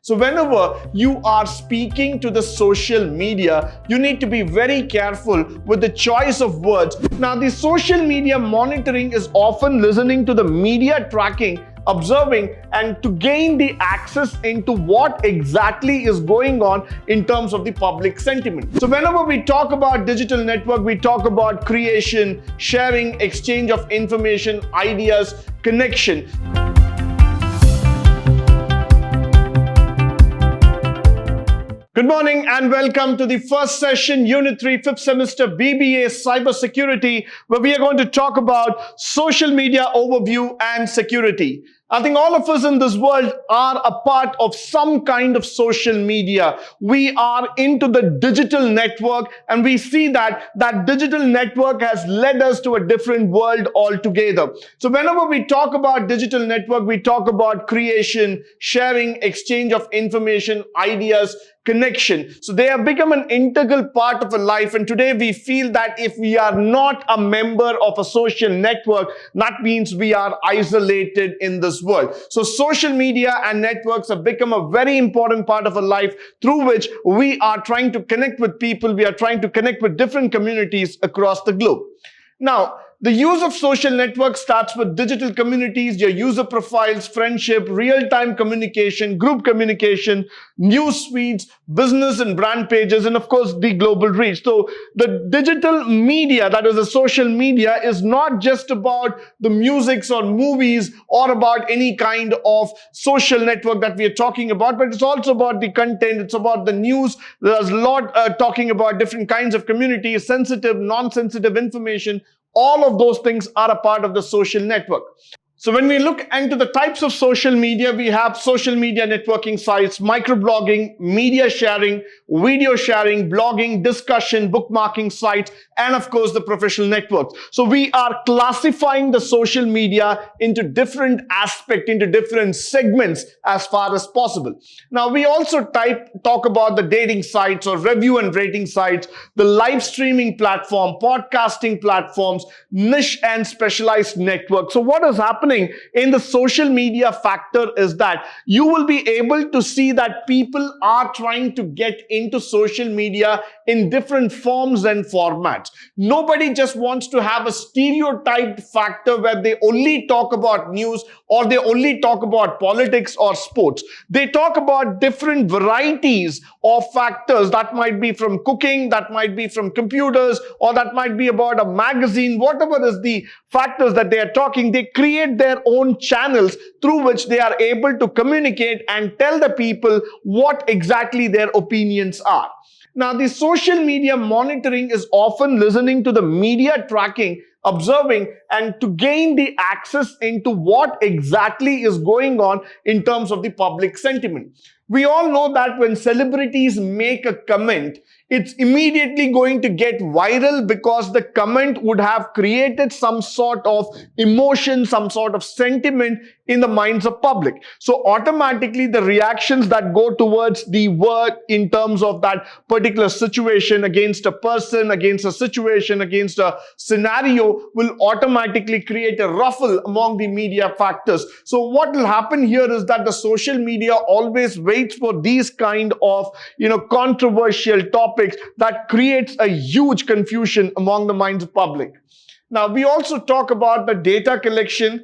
So whenever you are speaking to the social media, you need to be very careful with the choice of words. Now, the social media monitoring is often listening to the media tracking, observing, and to gain the access into what exactly is going on in terms of the public sentiment. So whenever we talk about digital network, we talk about creation, sharing, exchange of information, ideas, connection. Good morning and welcome to the first session, Unit 3, 5th semester BBA Cybersecurity, where we are going to talk about social media overview and security. I think all of us in this world are a part of some kind of social media. We are into the digital network, and we see that digital network has led us to a different world altogether. So whenever we talk about digital network, we talk about creation, sharing, exchange of information, ideas, connection. So they have become an integral part of a life, and today we feel that if we are not a member of a social network, that means we are isolated in this world. So social media and networks have become a very important part of our life, through which we are trying to connect with people, we are trying to connect with different communities across the globe. Now, the use of social networks starts with digital communities, your user profiles, friendship, real-time communication, group communication, news feeds, business and brand pages, and of course, the global reach. So the digital media, that is the social media, is not just about the musics or movies or about any kind of social network that we are talking about, but it's also about the content, it's about the news. There's a lot talking about different kinds of communities, sensitive, non-sensitive information. All of those things are a part of the social network. So when we look into the types of social media, we have social media networking sites, microblogging, media sharing, video sharing, blogging, discussion, bookmarking sites, and of course the professional networks. So we are classifying the social media into different aspects, into different segments as far as possible. Now we also talk about the dating sites or review and rating sites, the live streaming platform, podcasting platforms, niche and specialized networks. So what is happening in the social media factor is that you will be able to see that people are trying to get into social media in different forms and formats. Nobody just wants to have a stereotyped factor where they only talk about news or they only talk about politics or sports. They talk about different varieties of factors. That might be from cooking, that might be from computers, or that might be about a magazine. Whatever is the factors that they are talking, they create their own channels through which they are able to communicate and tell the people what exactly their opinions are. Now, the social media monitoring is often listening to the media tracking, observing, and to gain the access into what exactly is going on in terms of the public sentiment. We all know that when celebrities make a comment, it's immediately going to get viral because the comment would have created some sort of emotion, some sort of sentiment in the minds of public. So automatically the reactions that go towards the word in terms of that particular situation against a person, against a situation, against a scenario will automatically create a ruffle among the media factors. So what will happen here is that the social media always waits for these kind of controversial topics that creates a huge confusion among the minds of public. Now we also talk about the data collection,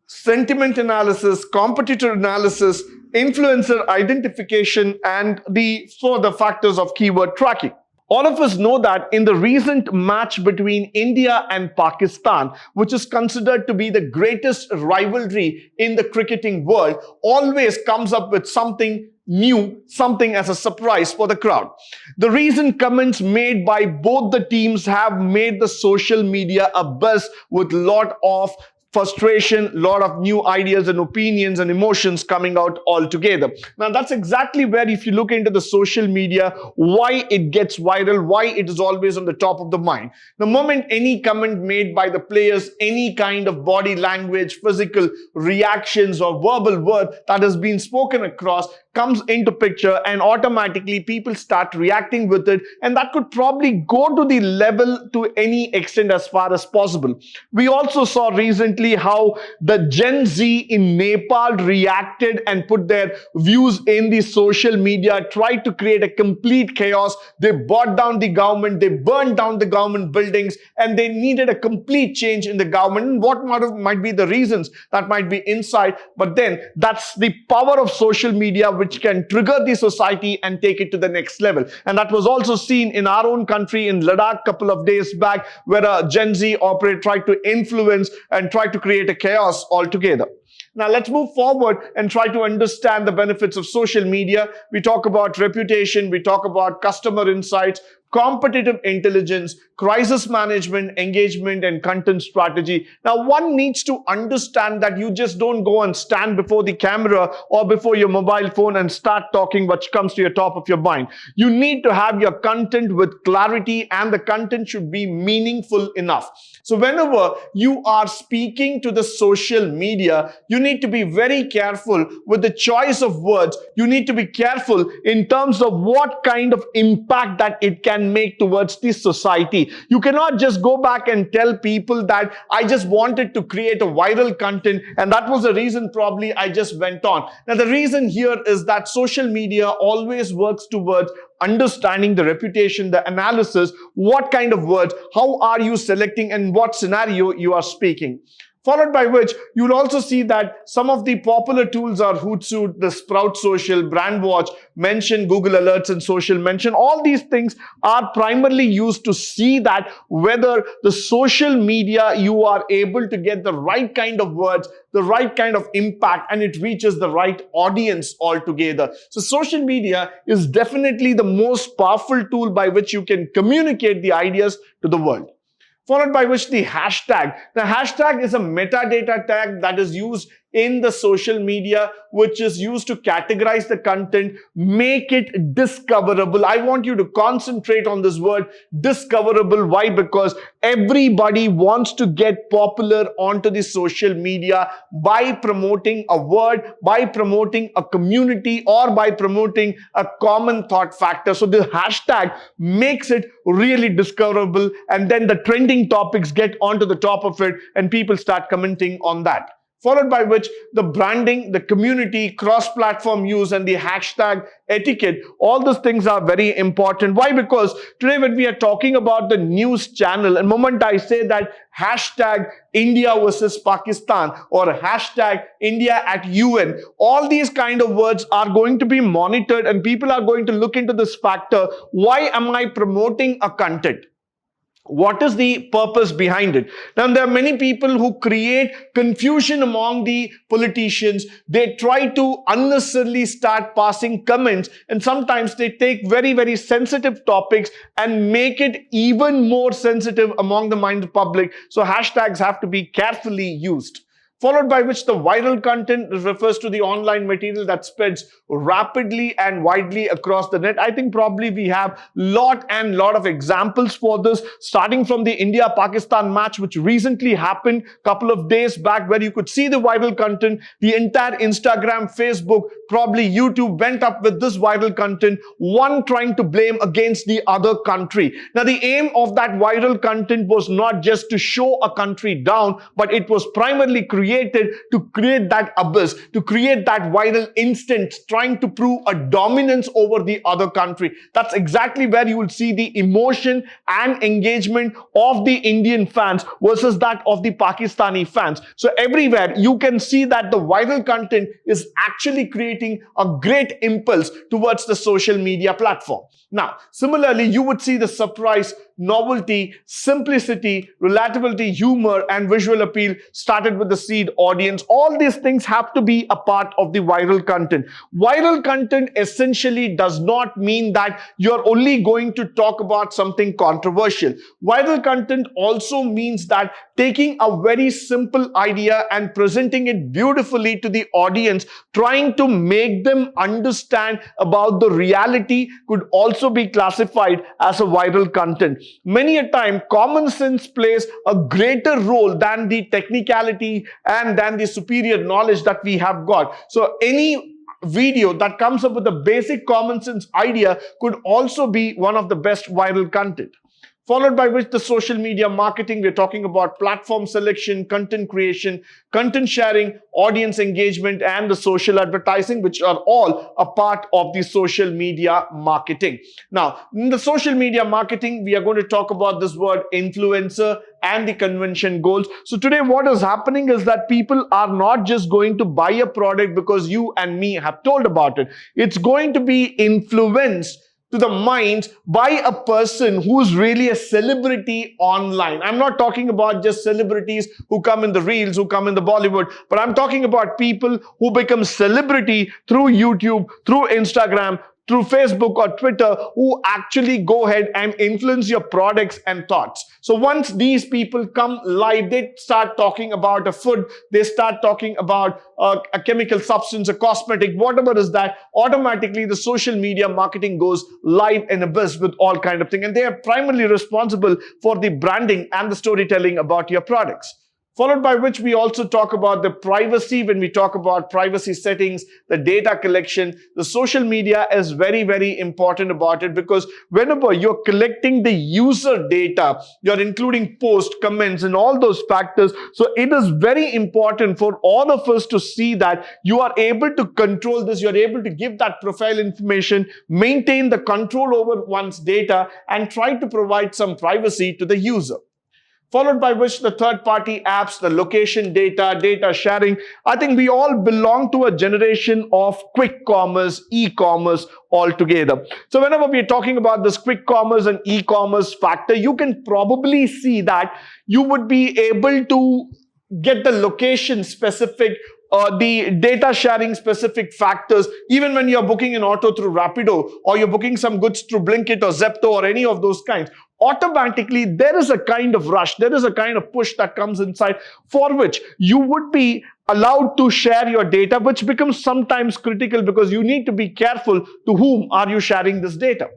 sentiment analysis, competitor analysis, influencer identification, and the further factors of keyword tracking. All of us know that in the recent match between India and Pakistan, which is considered to be the greatest rivalry in the cricketing world, always comes up with something new, something as a surprise for the crowd. The recent comments made by both the teams have made the social media a buzz with a lot of frustration, a lot of new ideas and opinions and emotions coming out all together. Now that's exactly where, if you look into the social media, why it gets viral, why it is always on the top of the mind. The moment any comment made by the players, any kind of body language, physical reactions or verbal word that has been spoken across comes into picture, and automatically people start reacting with it, and that could probably go to the level to any extent as far as possible. We also saw recently how the Gen Z in Nepal reacted and put their views in the social media, tried to create a complete chaos. They brought down the government, they burned down the government buildings, and they needed a complete change in the government. And what might be the reasons that might be inside, but then that's the power of social media which can trigger the society and take it to the next level. And that was also seen in our own country in Ladakh a couple of days back, where a Gen Z operator tried to influence and tried to create a chaos altogether. Now let's move forward and try to understand the benefits of social media. We talk about reputation, we talk about customer insights, competitive intelligence, crisis management, engagement, and content strategy. Now, one needs to understand that you just don't go and stand before the camera or before your mobile phone and start talking what comes to your top of your mind. You need to have your content with clarity, and the content should be meaningful enough. So whenever you are speaking to the social media, you need to be very careful with the choice of words. You need to be careful in terms of what kind of impact that it can make towards the society. You cannot just go back and tell people that I just wanted to create a viral content, and that was the reason probably I just went on. Now the reason here is that social media always works towards understanding the reputation, the analysis, what kind of words, how are you selecting, and what scenario you are speaking. Followed by which you'll also see that some of the popular tools are Hootsuite, the Sprout Social, Brandwatch, Mention, Google Alerts, and Social Mention. All these things are primarily used to see that whether the social media you are able to get the right kind of words, the right kind of impact, and it reaches the right audience altogether. So social media is definitely the most powerful tool by which you can communicate the ideas to the world. Followed by which the hashtag. The hashtag is a metadata tag that is used in the social media, which is used to categorize the content, make it discoverable. I want you to concentrate on this word discoverable. Why? Because everybody wants to get popular onto the social media by promoting a word, by promoting a community, or by promoting a common thought factor. So the hashtag makes it really discoverable, and then the trending topics get onto the top of it and people start commenting on that. Followed by which the branding, the community, cross-platform use, and the hashtag etiquette. All those things are very important. Why? Because today when we are talking about the news channel, and the moment I say that hashtag India versus Pakistan or hashtag India at UN, all these kind of words are going to be monitored, and people are going to look into this factor. Why am I promoting a content? What is the purpose behind it? Now, there are many people who create confusion among the politicians. They try to unnecessarily start passing comments, and sometimes they take very, very sensitive topics and make it even more sensitive among the minded public. So hashtags have to be carefully used. Followed by which the viral content refers to the online material that spreads rapidly and widely across the net. I think probably we have lot of examples for this, starting from the India-Pakistan match, which recently happened a couple of days back, where you could see the viral content. The entire Instagram, Facebook, probably YouTube went up with this viral content, one trying to blame against the other country. Now, the aim of that viral content was not just to show a country down, but it was primarily created to create that abyss, to create that viral instant, trying to prove a dominance over the other country. That's exactly where you will see the emotion and engagement of the Indian fans versus that of the Pakistani fans. So everywhere you can see that the viral content is actually creating a great impulse towards the social media platform. Now, similarly, you would see the surprise, novelty, simplicity, relatability, humor, and visual appeal started with the seed audience. All these things have to be a part of the viral content. Viral content essentially does not mean that you're only going to talk about something controversial. Viral content also means that taking a very simple idea and presenting it beautifully to the audience, trying to make them understand about the reality, could also be classified as a viral content. Many a time, common sense plays a greater role than the technicality and than the superior knowledge that we have got. So any video that comes up with a basic common sense idea could also be one of the best viral content. Followed by which the social media marketing, we're talking about platform selection, content creation, content sharing, audience engagement, and the social advertising, which are all a part of the social media marketing. Now, in the social media marketing, we are going to talk about this word influencer and the convention goals. So today what is happening is that people are not just going to buy a product because you and me have told about it. It's going to be influenced to the minds by a person who's really a celebrity online. I'm not talking about just celebrities who come in the reels, who come in the Bollywood, but I'm talking about people who become celebrity through YouTube, through Instagram, through Facebook or Twitter, who actually go ahead and influence your products and thoughts. So once these people come live, they start talking about a food, they start talking about a chemical substance, a cosmetic, whatever is that, automatically the social media marketing goes live in abyss with all kind of thing. And they are primarily responsible for the branding and the storytelling about your products. Followed by which we also talk about the privacy. When we talk about privacy settings, the data collection, the social media is very, very important about it, because whenever you're collecting the user data, you're including posts, comments, and all those factors. So it is very important for all of us to see that you are able to control this, you're able to give that profile information, maintain the control over one's data, and try to provide some privacy to the user. Followed by which the third-party apps, the location data, data sharing. I think we all belong to a generation of quick commerce, e-commerce altogether. So whenever we're talking about this quick commerce and e-commerce factor, you can probably see that you would be able to get the location specific, the data sharing specific factors, even when you're booking an auto through Rapido, or you're booking some goods through Blinkit or Zepto or any of those kinds. Automatically, there is a kind of rush, there is a kind of push that comes inside, for which you would be allowed to share your data, which becomes sometimes critical because you need to be careful to whom are you sharing this data.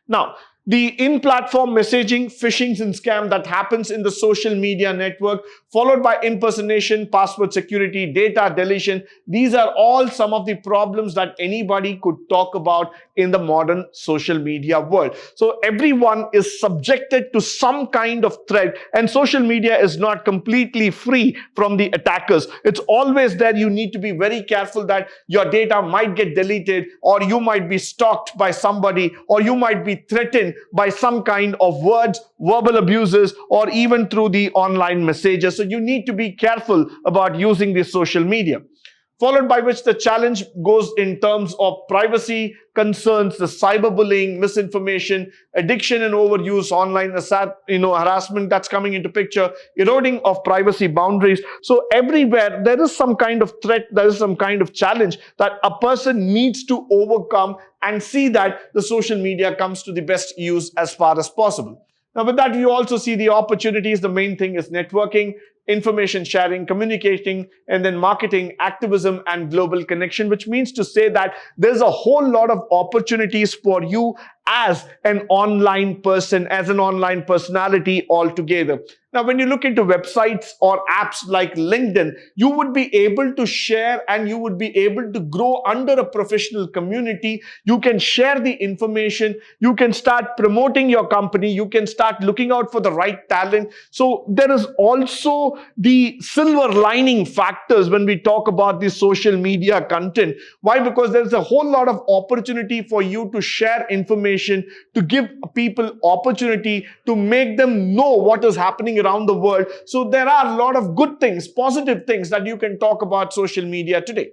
Now, the in-platform messaging, phishing and scam that happens in the social media network, followed by impersonation, password security, data deletion. These are all some of the problems that anybody could talk about in the modern social media world. So everyone is subjected to some kind of threat, and social media is not completely free from the attackers. It's always there. You need to be very careful that your data might get deleted, or you might be stalked by somebody, or you might be threatened by some kind of words, verbal abuses, or even through the online messages. So you need to be careful about using the social media. Followed by which the challenge goes in terms of privacy concerns, the cyberbullying, misinformation, addiction and overuse, online harassment that's coming into picture, eroding of privacy boundaries. So everywhere there is some kind of threat, there is some kind of challenge that a person needs to overcome and see that the social media comes to the best use as far as possible. Now with that, you also see the opportunities. The main thing is networking, information sharing, communicating, and then marketing, activism, and global connection, which means to say that there's a whole lot of opportunities for you as an online person, as an online personality altogether. Now, when you look into websites or apps like LinkedIn, you would be able to share and you would be able to grow under a professional community. You can share the information. You can start promoting your company. You can start looking out for the right talent. So there is also the silver lining factors when we talk about the social media content. Why? Because there's a whole lot of opportunity for you to share information, to give people opportunity, to make them know what is happening around the world. So there are a lot of good things, positive things that you can talk about social media today.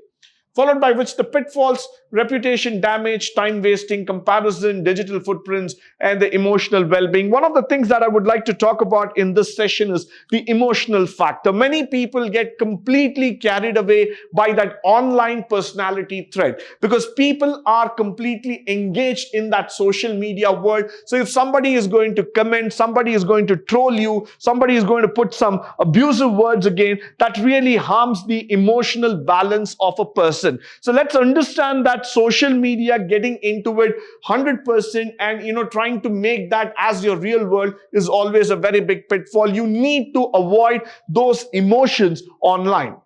Followed by which the pitfalls, reputation damage, time wasting, comparison, digital footprints, and the emotional well-being. One of the things that I would like to talk about in this session is the emotional factor. Many people get completely carried away by that online personality threat because people are completely engaged in that social media world. So if somebody is going to comment, somebody is going to troll you, somebody is going to put some abusive words again, that really harms the emotional balance of a person. So let's understand that social media, getting into it 100% and trying to make that as your real world is always a very big pitfall. You need to avoid those emotions online.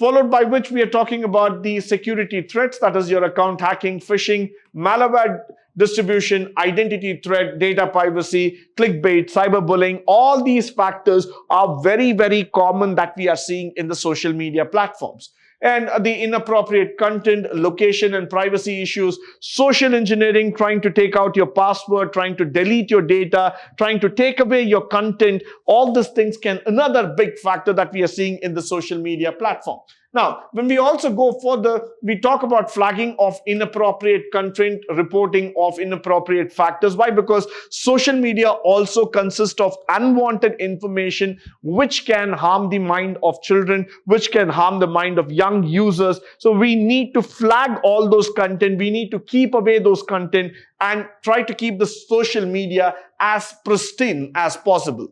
followed by which we are talking about the security threats, that is your account hacking, phishing, malware distribution, identity threat, data privacy, clickbait, cyberbullying. All these factors are very, very common that we are seeing in the social media platforms. And the inappropriate content, location and privacy issues, social engineering, trying to take out your password, trying to delete your data, trying to take away your content. All these things another big factor that we are seeing in the social media platform. Now, when we also go further, we talk about flagging of inappropriate content, reporting of inappropriate factors. Why? Because social media also consists of unwanted information which can harm the mind of children, which can harm the mind of young users. So we need to flag all those content. We need to keep away those content and try to keep the social media as pristine as possible.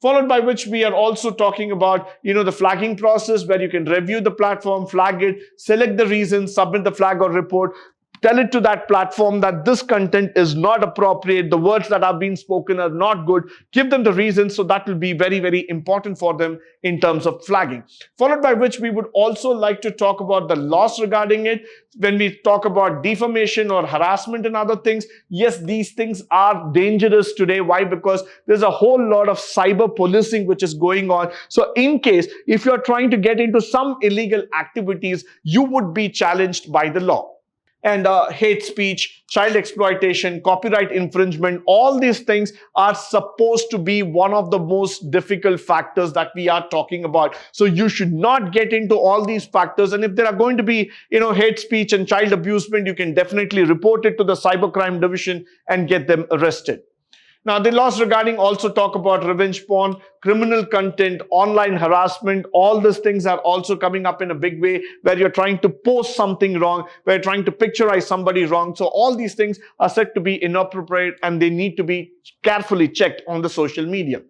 Followed by which we are also talking about, the flagging process, where you can review the platform, flag it, select the reason, submit the flag or report, tell it to that platform that this content is not appropriate, the words that are being spoken are not good, give them the reasons. So that will be very, very important for them in terms of flagging. Followed by which we would also like to talk about the laws regarding it. When we talk about defamation or harassment and other things, yes, these things are dangerous today. Why? Because there's a whole lot of cyber policing which is going on. So in case if you're trying to get into some illegal activities, you would be challenged by the law. And hate speech, child exploitation, copyright infringement, all these things are supposed to be one of the most difficult factors that we are talking about. So you should not get into all these factors. And if there are going to be, hate speech and child abusement, you can definitely report it to the cybercrime division and get them arrested. Now, the laws regarding also talk about revenge porn, criminal content, online harassment. All these things are also coming up in a big way, where you're trying to post something wrong, where you're trying to picturize somebody wrong. So all these things are said to be inappropriate and they need to be carefully checked on the social media.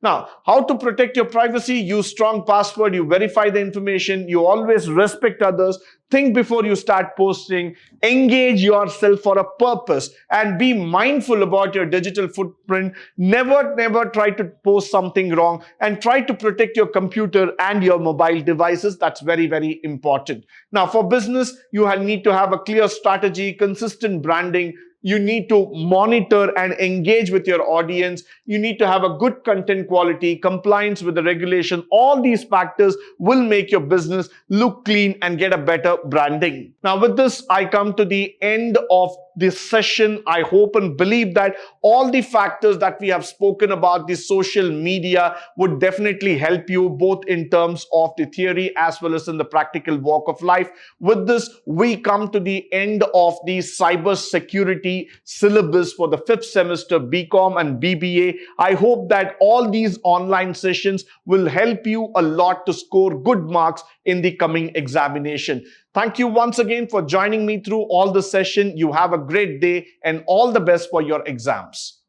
Now, how to protect your privacy? Use strong password, you verify the information, you always respect others, think before you start posting, engage yourself for a purpose, and be mindful about your digital footprint. Never try to post something wrong, and try to protect your computer and your mobile devices. That's very, very important. Now, for business, you need to have a clear strategy, consistent branding. You need to monitor and engage with your audience. You need to have a good content quality, compliance with the regulation. All these factors will make your business look clean and get a better branding. Now, with this, I come to the end of this session. I hope and believe that all the factors that we have spoken about the social media would definitely help you, both in terms of the theory as well as in the practical walk of life. With this, we come to the end of the cyber security syllabus for the 5th semester BCom and BBA. I hope that all these online sessions will help you a lot to score good marks in the coming examination. Thank you once again for joining me through all the session. You have a great day and all the best for your exams.